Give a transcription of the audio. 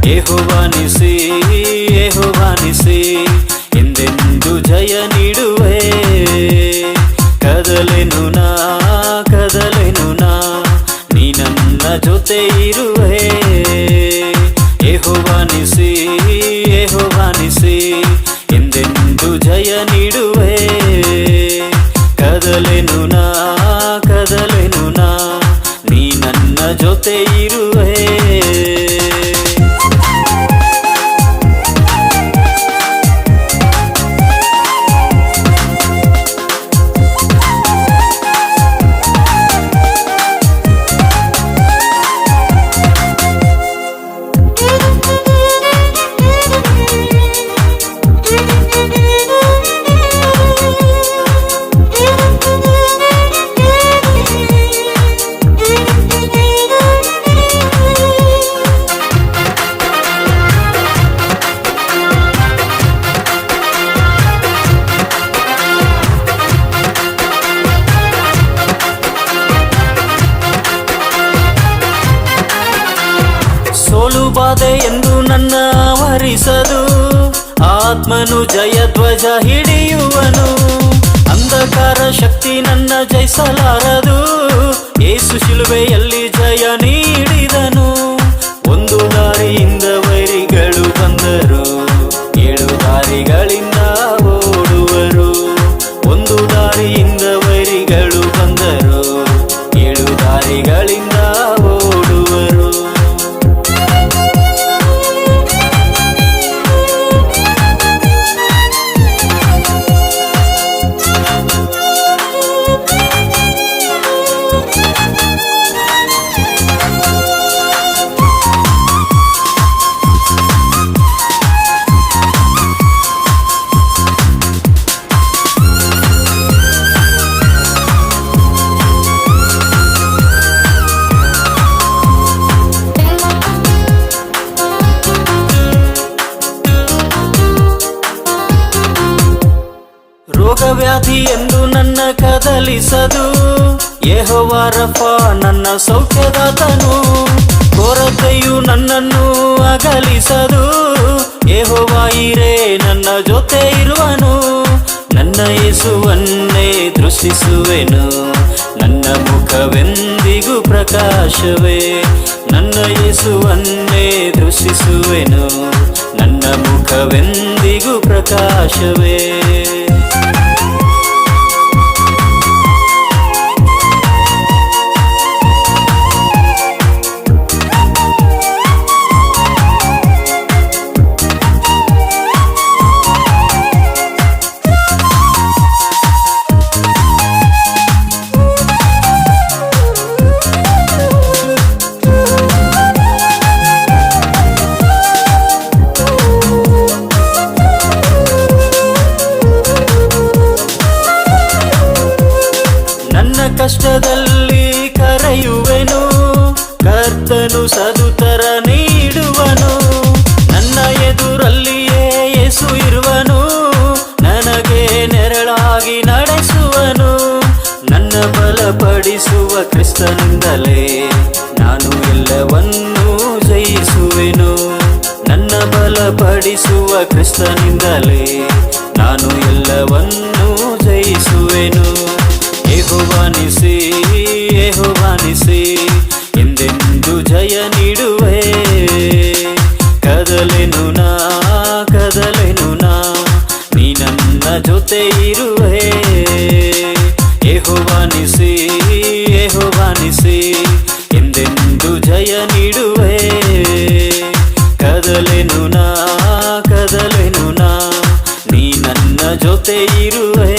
ಯೆಹೋವನಿಸಿ ಯೆಹೋವನಿಸಿ ಎಂದೆಂದು ಜಯ ನೀಡುವೆ. ಕದಲೆನು ನಾ ನೀ ನನ್ನ ಜೊತೆ ಇರುವೆ. ಯೆಹೋವನಿಸಿ ಯೆಹೋವನಿಸಿ ಎಂದೆಂದು ಜಯ ನೀಡುವೆ. ಕದಲೆನು ನಾ ನೀ ನನ್ನ ಜೊತೆ ಇರುವೆ. ಸೋಲು ಬಾಧೆ ಎಂದು ನನ್ನ ಆವರಿಸದು, ಆತ್ಮನು ಜಯಧ್ವಜ ಹಿಡಿಯುವನು. ಅಂಧಕಾರ ಶಕ್ತಿ ನನ್ನ ಜಯಿಸಲಾರದು, ಯೇಸು ಶಿಲುಬೆಯಲ್ಲಿ ಜಯ ನೀಡಿದನು. ಒಂದು ದಾರಿಯಿಂದ ವೈರಿಗಳು ಬಂದರು, 7 ದಾರಿಗಳಿಂದ ಓಡುವರು. ಒಂದು ದಾರಿಯಿಂದ ವೈರಿಗಳು ಬಂದರು, 7 ದಾರಿಗಳಿಂದ ಓಡುವರು. ರೋಗವ್ಯಾಧಿ ಎಂದು ನನ್ನ ಕದಲಿಸದು, ಯೆಹೋವ ರಫಾ ನನ್ನ ಸೌಖ್ಯದಾತನು. ಕೊರತೆಯು ನನ್ನನ್ನು ಅಗಲಿಸದು, ಯೆಹೋವ ಈರೇ ನನ್ನ ಜೊತೆ ಇರುವನು. ನನ್ನ ಯೇಸುವನ್ನೇ ದೃಷ್ಟಿಸುವೆನು, ನನ್ನ ಮುಖವೆಂದಿಗೂ ಪ್ರಕಾಶವೇ. ನನ್ನ ಯೇಸುವನ್ನೇ ದೃಷ್ಟಿಸುವೆನು, ನನ್ನ ಮುಖವೆಂದಿಗೂ ಪ್ರಕಾಶವೇ. ಕಷ್ಟದಲ್ಲಿ ಕರೆಯುವೆನು, ಕರ್ತನು ಸದುತ್ತರ ನೀಡುವನು. ನನ್ನ ಎದುರಲ್ಲಿಯೇ ಯೇಸು ಇರುವನು, ನನಗೆ ನೆರಳಾಗಿ ನಡೆಸುವನು. ನನ್ನ ಬಲಪಡಿಸುವ ಕ್ರಿಸ್ತನಿಂದಲೇ ನಾನು ಎಲ್ಲವನ್ನೂ ಜಯಿಸುವೆನು. ನನ್ನ ಬಲಪಡಿಸುವ ಕ್ರಿಸ್ತನಿಂದಲೇ ನಾನು ಎಲ್ಲವನ್ನೂ ಜಯಿಸುವೆನು. ಯೆಹೋವನಿಸಿ ಯೆಹೋವನಿಸಿ ಎಂದೆಂದು ಜಯ ನೀಡುವೆ. ಕದಲೆನು ನಾ ನೀ ನನ್ನ ಜೊತೆ ಇರುವೆ. ಯೆಹೋವನಿಸಿ ಯೆಹೋವನಿಸಿ ಎಂದೆಂದು ಜಯ ನೀಡುವೆ. ಕದಲೆನು ನಾ ನೀ ನನ್ನ ಜೊತೆ ಇರುವೆ.